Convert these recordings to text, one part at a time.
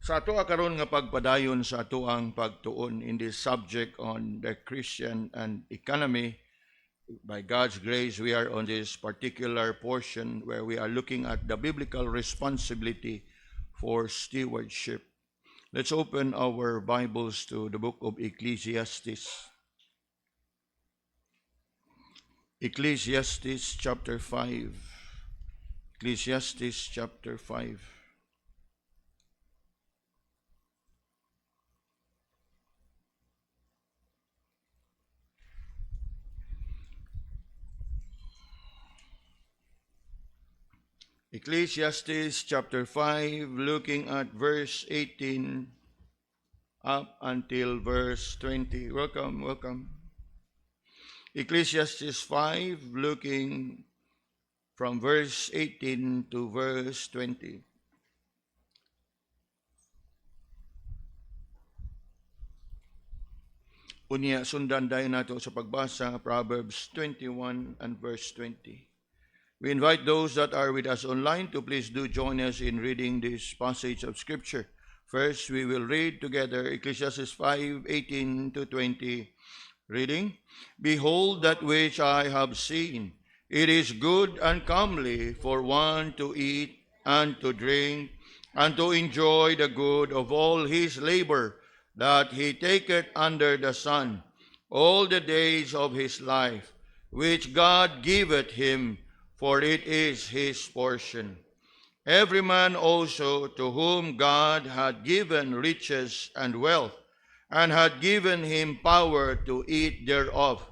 Sa ato karon nga pagpadayon sa ato ang pagtuon in this subject on the Christian and economy, by God's grace, we are on this particular portion where we are looking at the biblical responsibility for stewardship. Let's open our Bibles to the book of Ecclesiastes. Ecclesiastes chapter 5. Ecclesiastes chapter 5. Ecclesiastes chapter 5, looking at verse 18 up until verse 20. Welcome. Ecclesiastes 5, looking from verse 18 to verse 20. Unya, sundan dayon nato sa pagbasa Proverbs 21 and verse 20. We invite those that are with us online to please do join us in reading this passage of Scripture. First, we will read together Ecclesiastes 5:18 to 20. Reading, "Behold that which I have seen. It is good and comely for one to eat and to drink and to enjoy the good of all his labor that he taketh under the sun, all the days of his life, which God giveth him, for it is his portion. Every man also to whom God had given riches and wealth, and had given him power to eat thereof,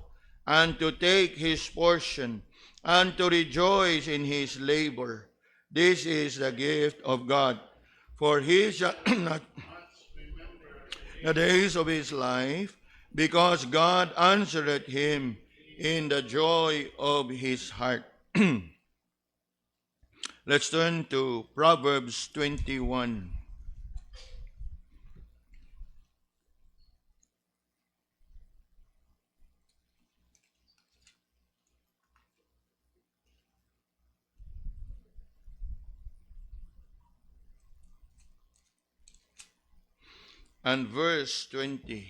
and to take his portion, and to rejoice in his labor. This is the gift of God. For he shall not the days of his life, because God answereth him in the joy of his heart." Let's turn to Proverbs 21. And verse 20.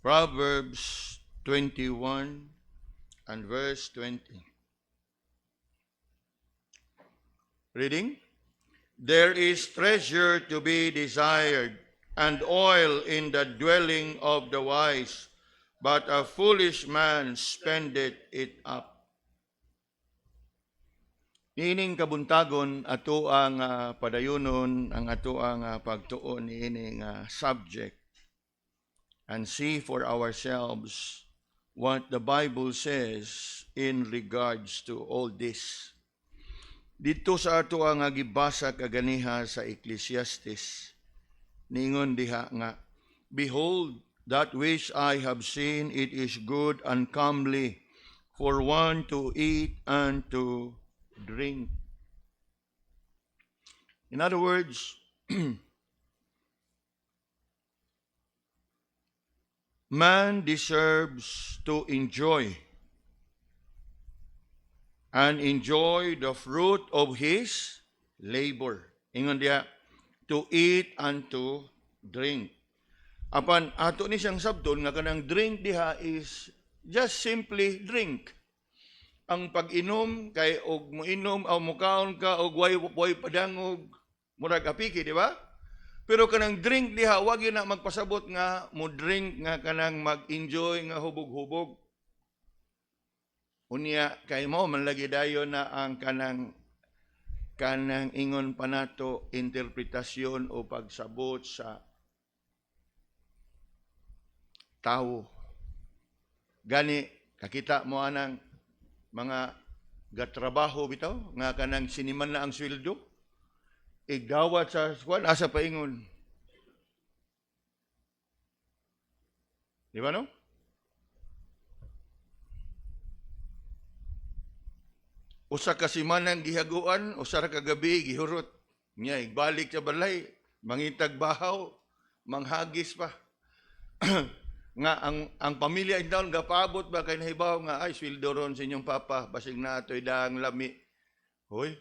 Proverbs 21 and verse 20. Reading, "There is treasure to be desired, and oil in the dwelling of the wise, but a foolish man spendeth it up." Niining kabuntagon ato ang padayunon, ang ato ang pagtuon niining subject, and see for ourselves what the Bible says in regards to all this. Dito sa ato ang gibasa kaganiha sa Ecclesiastes, ningon diha nga, "Behold, that which I have seen, it is good and comely for one to eat and to drink." In other words, man deserves to enjoy the fruit of his labor. Ingon diya, to eat and to drink. Apan ato ni siyang sabton nga kanang drink diha is just simply drink. Ang pag-inom kay og moinom o mukaon ka og way padangog murag apiki, di ba? Pero kanang drink diha, wag yun na magpasabot nga mo drink nga kanang mag-enjoy nga hubog-hubog. Unya, kay mo, manlagi dayon na ang kanang ingon pa nato interpretasyon o pagsabot sa tao. Gani, kakita mo anang mga gatrabaho bitaw, nga kanang siniman na ang sweldo, igdawat sa squad, asa paingon. Di ba no? Usa ka simanang gihaguan, usa ra ka gabi gihurot. Nya igbalik sa balay, mangitag bahaw, manghagis pa. Nga ang pamilya indawon gapaabot ba kay nahibaw nga ay sweldo ron sa inyong papa basig na atoy daang lami. Hoy,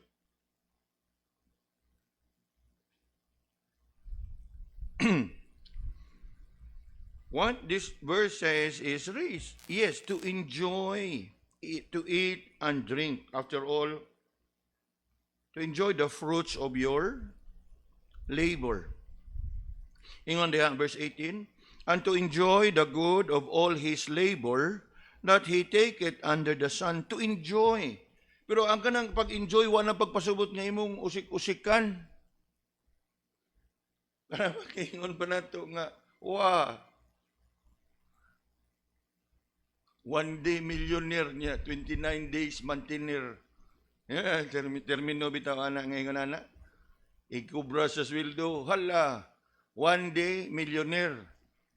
What this verse says is rest. Yes, to enjoy, to eat and drink. After all, to enjoy the fruits of your labor. Ingon diha, verse 18, and to enjoy the good of all his labor, that he take it under the sun, to enjoy. Pero ang kanang pag-enjoy, wala pagpasubot nga imong usik-usikan. Para makingon pa nato nga, wow, one day millionaire niya, 29 days mantinir. Yeah, termino bitaw anak ngayon anak. Ikubra sa sweldo, hala, one day millionaire,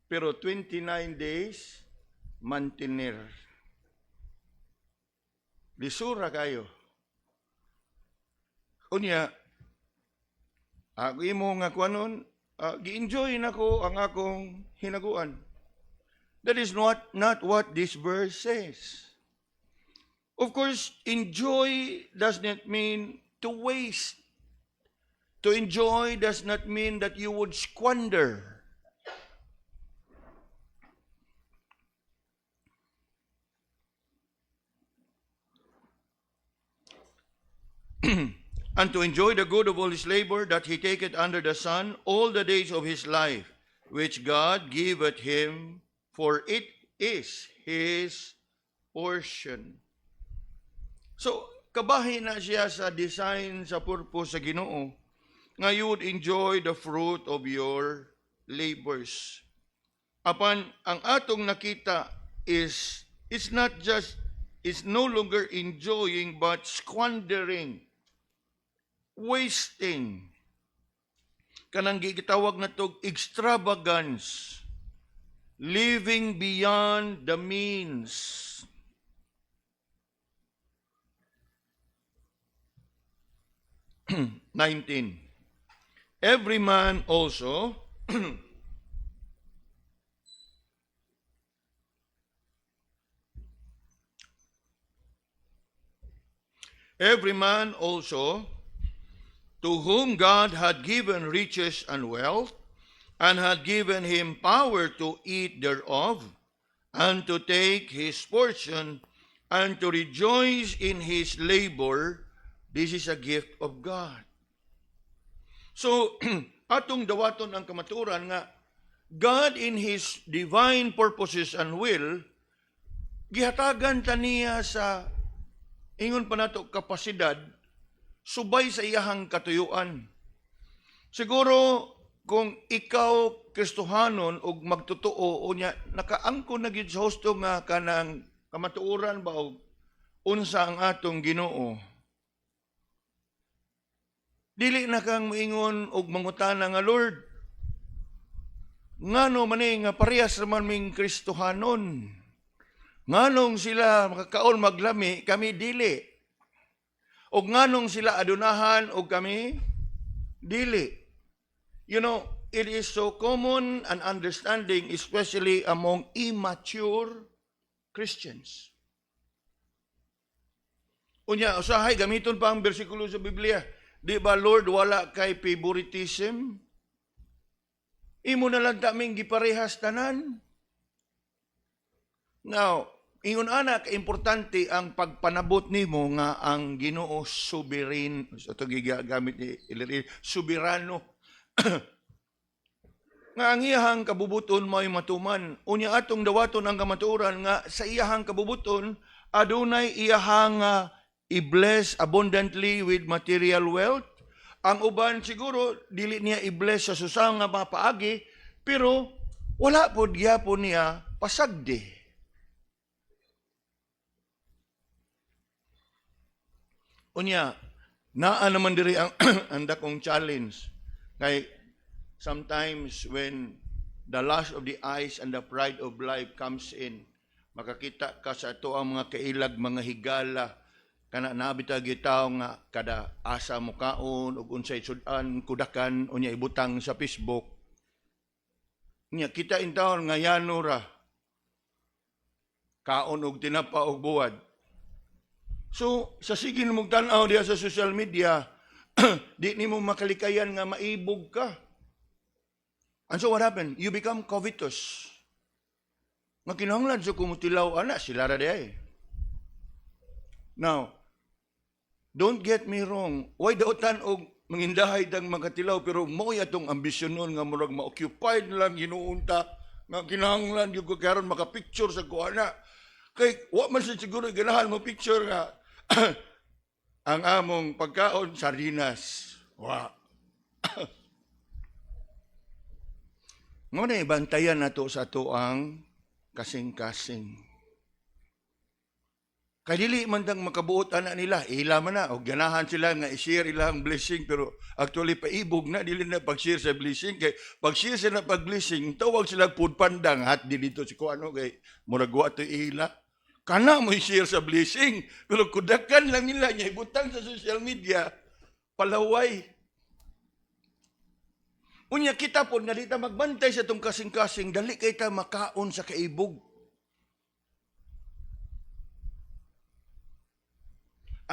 pero 29 days mantinir. Lisura kayo. Unya, ako imo nga kuanon, gi-enjoy nako ang akong hinaguan. That is not what this verse says. Of course, enjoy does not mean to waste. To enjoy does not mean that you would squander. And to enjoy the good of all his labor, that he taketh under the sun all the days of his life, which God giveth him, for it is his portion. So, kabahin na siya sa design, sa purpose sa Ginoo, nga you would enjoy the fruit of your labors. Apan, ang atong nakita is, it's no longer enjoying, but squandering, wasting. Kanang gitawag na to extravagance, living beyond the means. Every man also to whom God had given riches and wealth, and had given him power to eat thereof, and to take his portion, and to rejoice in his labor, this is a gift of God. So, atong dawaton ang kamaturan nga, God in his divine purposes and will, gihatagan ta niya sa, ingon pa nato, kapasidad, subay sa iyahang katuyuan. Siguro, kung ikaw Kristohanon o magtotoo o niya, nakaangko na gid sa husto nga kanang kamatuoran ba o unsa ang atong Ginoo. Dili na kang moingon og mangutana nga, Lord, ngano man nga parehas naman ming Kristohanon? Nganong sila makakaon maglami, kami dili? O nganong sila adunahan o kami dili? You know, it is so common an understanding, especially among immature Christians. Unya, usahay, gamiton pa ang bersikulo sa Biblia. Di ba, Lord, wala kay favoritism? Imo na lang taming giparehas tanan. Now, ingon anak, importante ang pagpanabot nimo nga ang Ginoo sovereign, ito gigamit ni Iliri, soberano. Nga ang iyahang kabubuton may matuman. Unya atong dawaton ang kamatuoran nga sa iyahang kabubuton, adunay iyahang i-bless abundantly with material wealth. Ang uban siguro, dili niya i-bless sa susang nga mga paagi, pero wala po gyapon niya pasagdi. Unya, naa naman diri ang andakong challenge. Kay sometimes when the lust of the eyes and the pride of life comes in, makakita ka sa ito ang mga kailag, mga higala, kana nabitag itaw nga kada asa mo kaon ug unsay sudan kudakan unya ibutang sa Facebook. Nya kita intawon nga yanura kaon og tinapa og buwad. So sa sige mong tan-aw diha sa social media, di nimo makalikayan nga maibog ka. And so what happened? You become covetous. Nga kinahanglan sa kumutilaw, ana, sila ra day. Now, don't get me wrong. Why daw og mangindahay dang magatilaw pero mo'y atong ambisyonon nga murag ma-occupied lang ginuunta nga kinahanglan yung karon maka-picture sa kuana. Kay wa man sa siguro ganahan mo picture nga ang among pagkaon sardinas. Wa. Ngano bantayan nato sa ato ang kasing-kasing. Kay dili man dang makabuot ana nila, ila man na og ganahan sila nga i-share ilang blessing pero actually paibog na dili na pag-share sa blessing kay pag-share sila pag-blessing tawag sila food pandang hat dito si kuano kay murag wa to ila. Kana mo i-share sa blessing pero kudakan lang nila nya ibutang sa social media palaway. Unya kita po nga dita magbantay sa tong kasing-kasing dali kay ta makaon sa kaibog.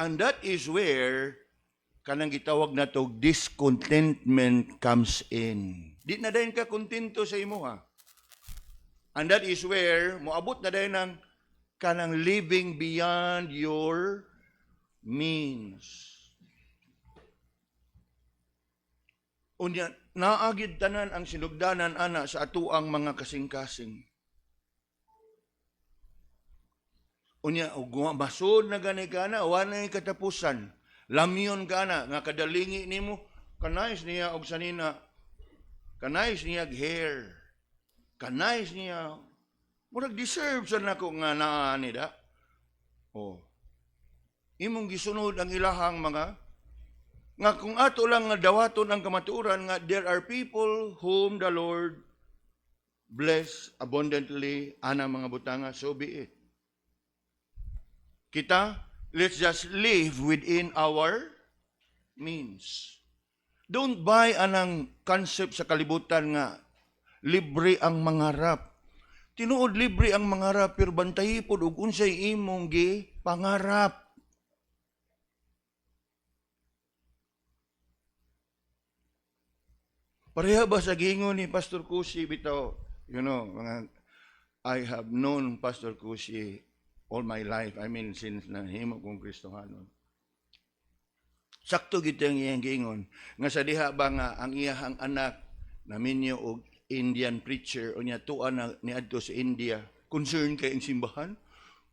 And that is where kanang gitawag na to discontentment comes in. Di na dayon ka kontento sa imo ha. And that is where moabot na dayon ng kanang living beyond your means. Unya naagid tanan ang sinugdanan ana sa atuang mga kasing-kasing. Unya og masud na gani kana wanay katapusan. Lamyon kana nga kadalingi nimo kanais niya og sanina. Kanais niya hair. Kanais niya murag deserve sa nako nga naa ni da. Oh. Imong gisunod ang ilahang mga nga kung ato lang nga dawaton ang kamatuoran nga there are people whom the Lord bless abundantly ana mga butanga, so be it. Kita, let's just live within our means. Don't buy anang concept sa kalibutan nga libre ang mangarap. Tinuod libre ang mangarap pero bantayi pod ug unsay imong pangarap. Pareha ba sa gingon ni Pastor Kusi bitaw? You know, I have known Pastor Kusi all my life. I mean, since nahimo kong Kristohanon. Sakto gito ang iyang gingon. Nga sa diha ba nga ang iyahang anak na minyo og Indian preacher o niya tuan na niadto sa India. Concern kay ang simbahan?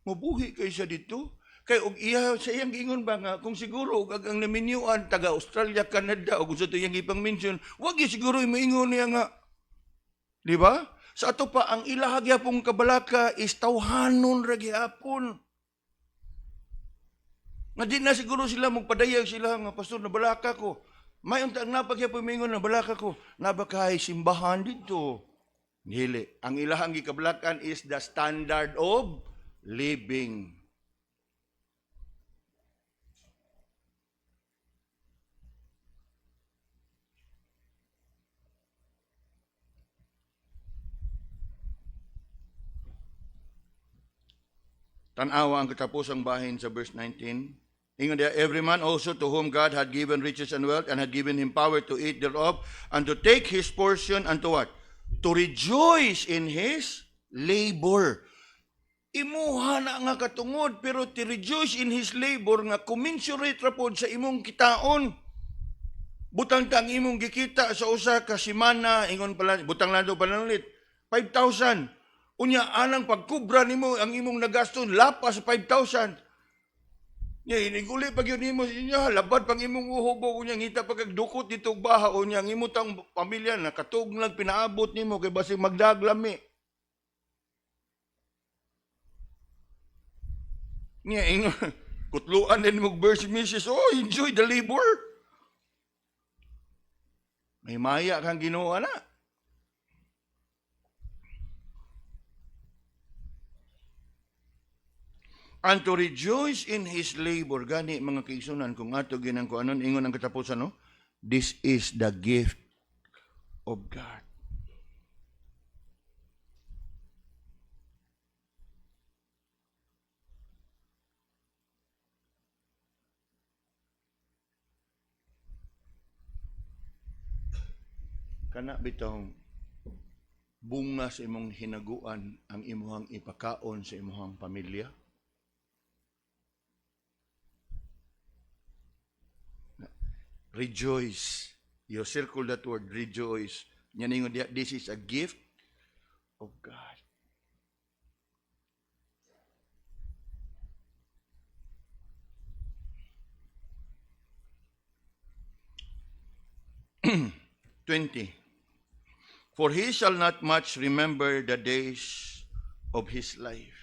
Mabuhi kay siya dito? Kay og iya sa iyang gingon ba nga kung siguro og ang naminyuan taga Australia, Canada og sa tuyang ipang mention, wag siguro moingon niya nga. Di ba? Sa ato pa ang ilaha gyapon kabalaka is tawhanon ra gyapon. Nga di na siguro sila magpadayag sila nga pastor na balaka ko. May untang napagyapon moingon na balaka ko, nabakay simbahan dito. Dili, ang ilahang gikabalakan is the standard of living. Tanawa ang katapusang bahin sa verse 19. Ingon dia, every man also to whom God had given riches and wealth and had given him power to eat thereof and to take his portion and to what? To rejoice in his labor. Imuha na nga katungod pero to rejoice in his labor nga commensurate ra pod sa imong kitaon. Butang tang imong gikita sa usa ka semana, ingon pala, butang lang do panalit, 5,000. Unya anang pagkubra nimo ang imong nagaston lapas sa 5,000. Nya iniguli pag yun nimo inya labad pang imong uhobog unya ngita pagdukot dito baha unya ang imong tang pamilya nakatug lang pinaabot nimo kay basi magdaglami. Nya ingon kutluan din mo verse Mrs. Oh, enjoy the labor. May maya kang Ginoo na. And to rejoice in his labor. Gani mga kaigsunan, kung ato ginang ko anon, ingon ang katapusan, no? This is the gift of God. Kana bitong bunga sa imong hinaguan ang imuhang ipakaon sa imuhang pamilya? Rejoice. You circle that word, rejoice. Yan ingon diya, this is a gift of God. (20) For he shall not much remember the days of his life.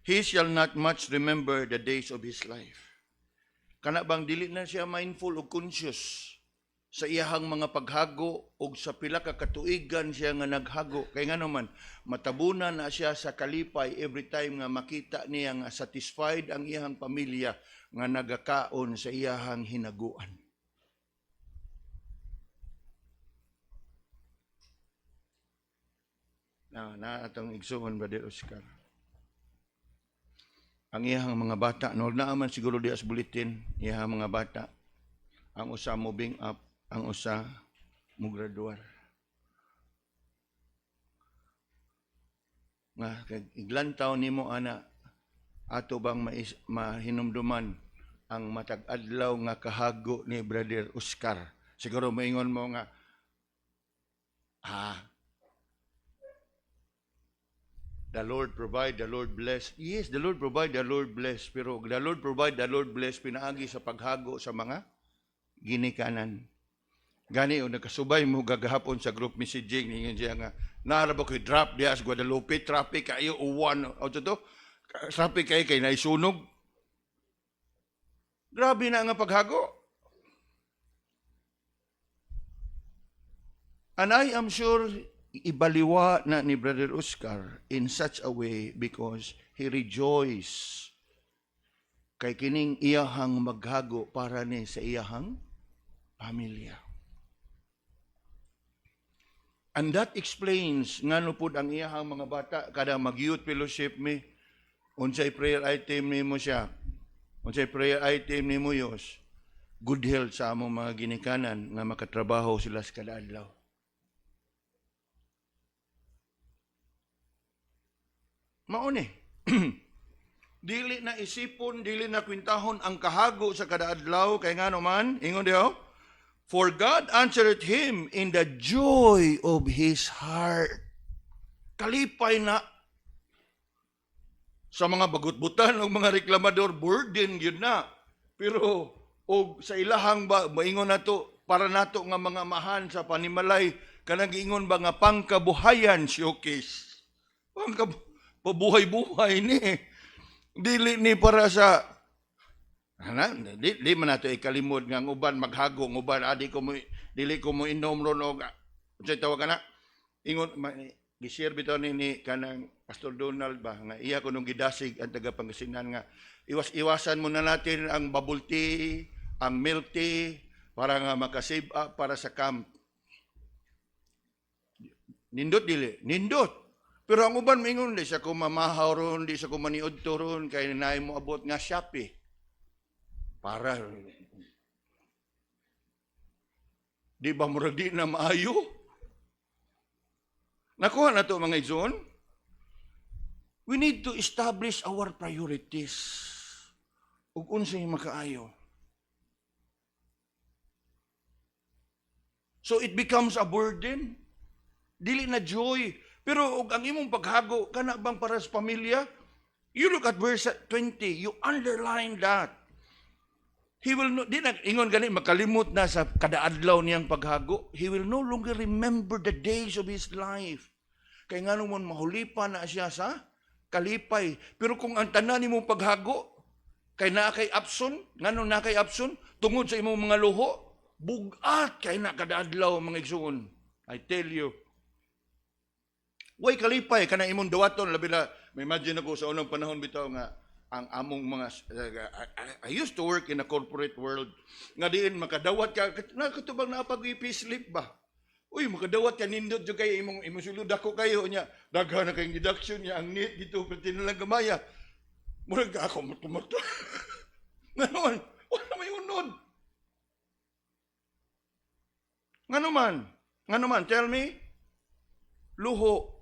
He shall not much remember the days of his life. Kana bang dili na siya mindful o conscious sa iyahang mga paghago o sa pila ka katuigan siya nga naghago. Kaya nga naman, matabunan na siya sa kalipay every time nga makita niya nga satisfied ang iyahang pamilya nga nagakaon sa iyahang hinaguan. Na atong igsuon, Brother Oscar. Ang iyahang mga bata, no naaman siguro di as bulletin, iyahang mga bata, ang usa moving up, ang usa mo graduar. Nga iglantaw nimo ana ato bang mahinumduman ang matag adlaw nga kahago ni Brother Oscar. Siguro maingon mo nga the Lord provide, the Lord bless. Yes, the Lord provide, the Lord bless. Pero the Lord provide, the Lord bless, pinaagi sa paghago sa mga ginikanan. Gani, o nagkasubay mo gagahapon sa group messaging, ningan siya nga, naarap ko drop diya sa Guadalupe, traffic kayo, uwan, o to, traffic kayo kay naisunog. Grabe na nga paghago. And I am sure ibaliwa na ni Brother Oscar in such a way because he rejoice kay kining iyahang maghago para ni sa iyahang pamilya. And that explains ngano pud ang iyahang mga bata kada mag-youth fellowship mi unsay prayer item nimo siya. Unsay prayer item nimo yos? Good health sa among mga ginikanan nga makatrabaho sila sa kada adlaw. Mauni. Dili na isipon, dili na kwintahon ang kahago sa kada adlaw kay ngano man, ingon diho, for God answered him in the joy of his heart. Kalipay na sa mga bagutbutan o mga reklamador, burden yun na. Pero og sa ilahang ba maingon nato para nato nga mga mahan sa panimalay kanang giingon ba nga pangkabuhayan showcase. Pabuhay-buhay ni. Dili ni para sa di man nato ikalimod nga ang uban maghago, ang uban dili ko mo inom ron og unsay tawag kana? Ingon gi-share bitaw ni kanang Pastor Donald ba nga iya ko nung gidasig ang taga Pangasinan nga iwasan mo na natin ang bubble tea, ang milk tea para nga makasave up para sa camp. Nindot dili, nindot. Pero ang uban mingon di sa ko mamahaw ron, di sa ko maniud to ron, kaya naay mo abot nga Shopee. Para, di ba murag di na maayo? Nakuha na to mga igsoon. We need to establish our priorities. Ug unsay makaayo. So it becomes a burden. Dili na joy. Pero og ang imong paghago kana bang para sa pamilya? You look at verse 20, you underline that. He will no, di na ingon gani makalimot na sa kada adlaw niyang paghago. He will no longer remember the days of his life. Kay ngano man mahulipan na siya sa kalipay. Pero kung ang tanan nimong paghago kay naa kay abson, ngano na kay abson tungod sa imong mga luho, bugat kay na kada adlaw mga igsoon. I tell you. Way kalipay kana imong dawaton labi na may imagine ako sa unang panahon bitaw nga ang among mga I used to work in a corporate world nga diin makadawat ka nakatubang na pag payslip ba. Uy makadawat ka nindot jud kay imong sulod ako kayo nya daghan na kay deduction nya ang need dito pati na lang gamaya. Murag ako mutumoto. Nganon, wala may unod. Ngano man, tell me. luho.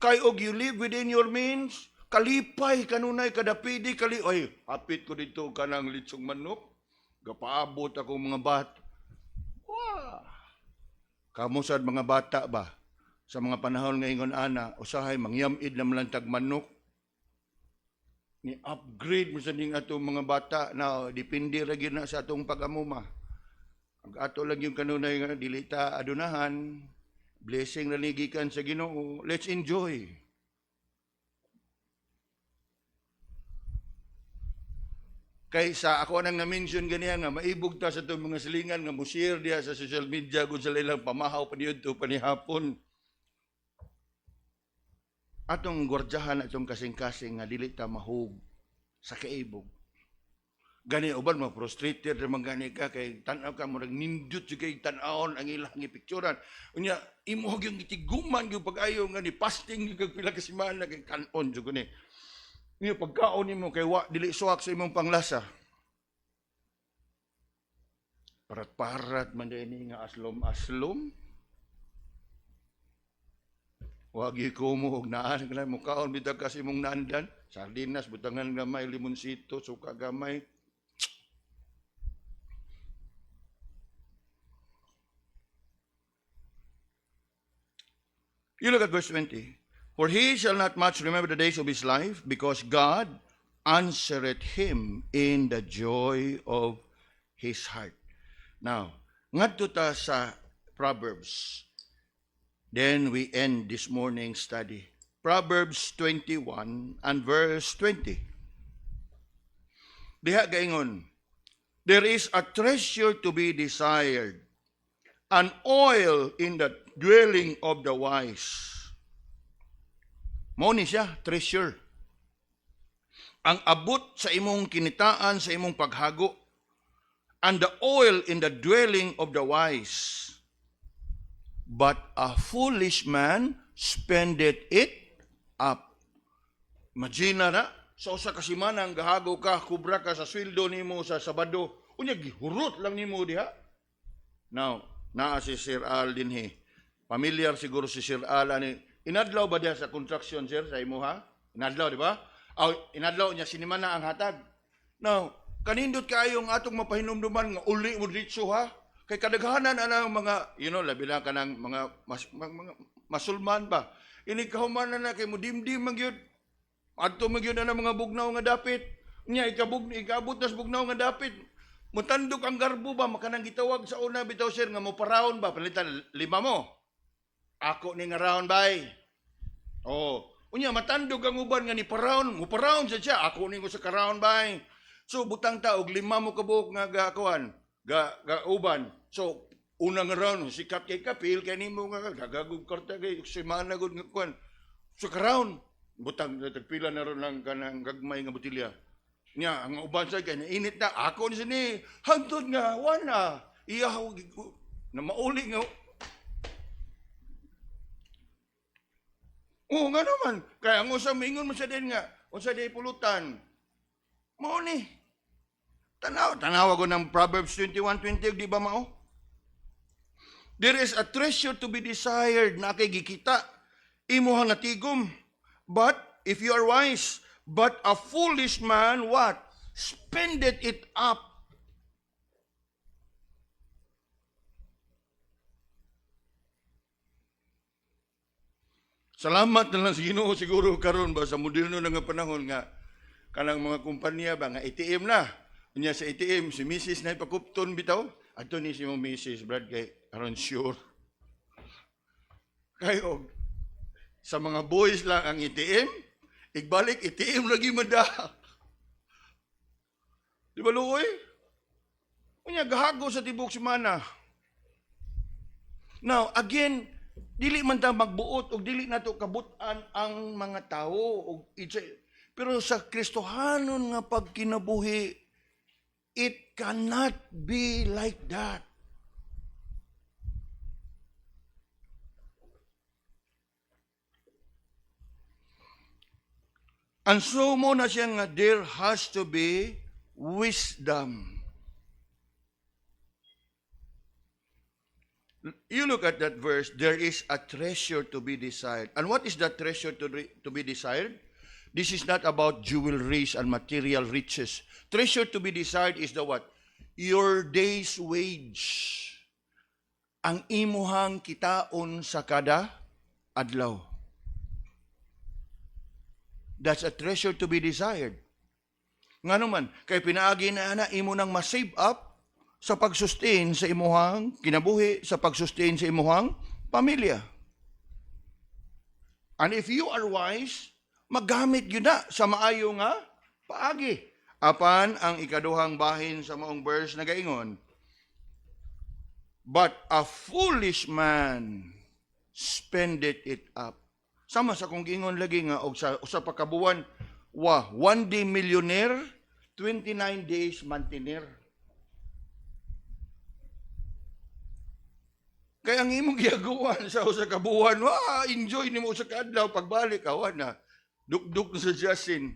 Kay og you live within your means, kalipay kanunay kadapidi ay hapit ko dito kanang litsong manok. Gapaabot ako mga bata. Wow. Kamo sad mga bata ba? Sa mga panahon nga ingon ana, usahay mangyamid na malantag manok. Ni upgrade mo sa ning atong mga bata na depende ra gyud na sa atong pag-amuma. Ang ato lang yung kanunay nga dili ta adunahan. Blessing na ligikan sa Ginoo. Let's enjoy. Kaysa ako nang na-mention ganiya nga maibog ta sa itong mga silingan nga musir diya sa social media kung sa ilang pamahaw pa niyo ito panihapon. Atong gwardyahan atong kasing-kasing nga dili ta mahug sa kaibog. Gani uban mo frustrated naman gani ka kay tan-aw ka mo nindot jud kay tan-awon ang ilang gipicturan. Unya imo gyud gitiguman gyud pag-ayo nga ni fasting gyud pila ka semana kay kanon jud ni. Niya pagkaon nimo kay wa dili suwak sa imong panglasa. Parat-parat man dinhi nga aslom-aslom. Wagi ko mo og naan kanay mo kaon bitag kasi imong nandan, sardinas butangan gamay, limonsito, suka gamay. You look at verse 20. For he shall not much remember the days of his life, because God answereth him in the joy of his heart. Now, ngadto ta sa Proverbs. Then we end this morning's study. Proverbs 21 and verse 20. Diha gaingon, there is a treasure to be desired, an oil in the dwelling of the wise. Mao ni siya, treasure. Ang abot sa imong kinitaan, sa imong paghago, and the oil in the dwelling of the wise. But a foolish man spendeth it up. Imagine na, sa usa ka semana ang gahago ka, kubra ka sa sweldo nimo sa Sabado, unya gihurot lang nimo diha. Now, naa si Sir Al dinhi. Familiar siguro si Sir Al ani. Inadlaw ba diha sa construction, sir, sa imo ha? Inadlaw, di ba? Inadlaw niya sinimana ang hatag. Now, kanindot kayo ang atong mapahinumduman nga uli mo ditso ha? Kay kadaghanan ang mga, labi na ka ng mga masulman ba? Inikahuman na kay mo dimdim magyud. Adto magyud na mga bugnaw nga dapit. Nya ikabot na sa bugnaw nga dapit. Mutandok ang garbo ba makanang gitawag sa una bitaw sir nga mo paraon ba palitan 5 mo. Ako ni nga round bay. Oh, unya matandog ang uban nga ni paraon, mo paraon siya. Ako ni ko sa ka-round bay. So butang ta og 5 mo kabuok nga gakuan, ga uban. So unang round sikat kay kapil kay nimo nga gagagog karta kay semana gud nga kuan. So ka-round butang tagpila na ron lang kanang gagmay nga botilya. Nya ang uban sa kay init na ako ni sini hangtod nga wana. Iyaw na mauli nga. Oo nga naman. Kaya ang usang mingon mo sa din nga, unsa day pulutan. Mao ni. Tanaw ako ng Proverbs 21:20, di ba mao? There is a treasure to be desired na kay gikita. Imuhang natigom. But if you are wise, but a foolish man, what? Spendeth it up. Salamat na lang sa Ginoo siguro karon ba sa moderno na nga panahon nga kanang mga kumpanya ba nga ATM na. Unya sa ATM si Mrs. na ipakupton bitaw. Adto ni si Mrs. Brad kay aron sure. Kayo sa mga boys lang ang ATM, igbalik ATM lagi mada. Di ba luoy? Unya gahago sa tibok semana. Now, again, dili man ta magbuot og dili nato kabutan ang mga tawo og pero sa Kristohanon nga pagkinabuhi, it cannot be like that. And so mo na siya nga there has to be wisdom. You look at that verse, there is a treasure to be desired. And what is that treasure to be desired? This is not about jewelries and material riches. Treasure to be desired is the what? Your day's wage. Ang imuhang kitaon sa kada adlaw. That's a treasure to be desired. Nga naman, kay pinaagi na imo nang ma-save up sa pag-sustain sa imuhang kinabuhi, sa pag-sustain sa imuhang pamilya. And if you are wise, magamit yun na sa maayo nga paagi. Apan ang ikaduhang bahin sa maong verse na gaingon, but a foolish man spendeth it up. Sama sa kung gingon lagi nga og sa pagkabuwan, one day millionaire, 29 days mantiner. Kaya ang imong giyagawan sa usa ka buwan, enjoy nimo sa kadlaw, pagbalik awan na dukduk na sa jasin.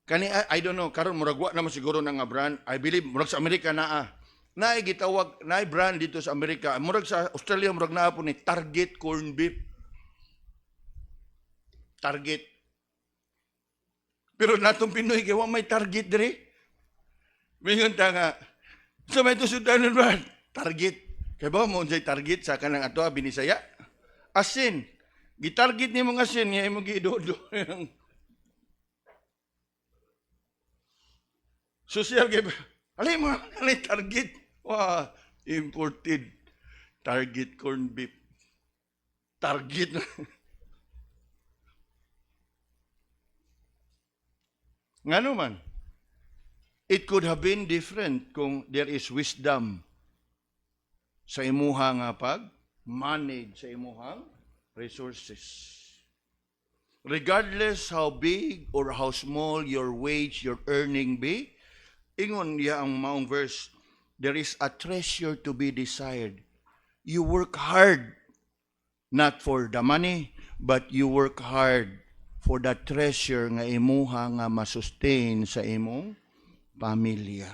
Kani I don't know, karon murag wa naman siguro na nga brand. I believe murag sa Amerika naa. Naay gitawag, naay brand dito sa Amerika. Murag sa Australia murag naa po ni Target corn beef. Target. Pero natong Pinoy kay wa may Target diri. Mingon ta nga sa may tusudanon ba? Target. Kaya ba mo unsay Target sa kanang ato Binisaya? Asin. Gitarget ni mga asin nga imong gidodo. Social kay alay mo alay Target. Imported Target corn beef. Target. Ngano man? It could have been different kung there is wisdom sa imuha nga pag-manage sa imuhang resources. Regardless how big or how small your wage, your earning be, ingon niya ang maong verse, there is a treasure to be desired. You work hard, not for the money, but you work hard for the treasure nga imuha nga masustain sa imong pamilya.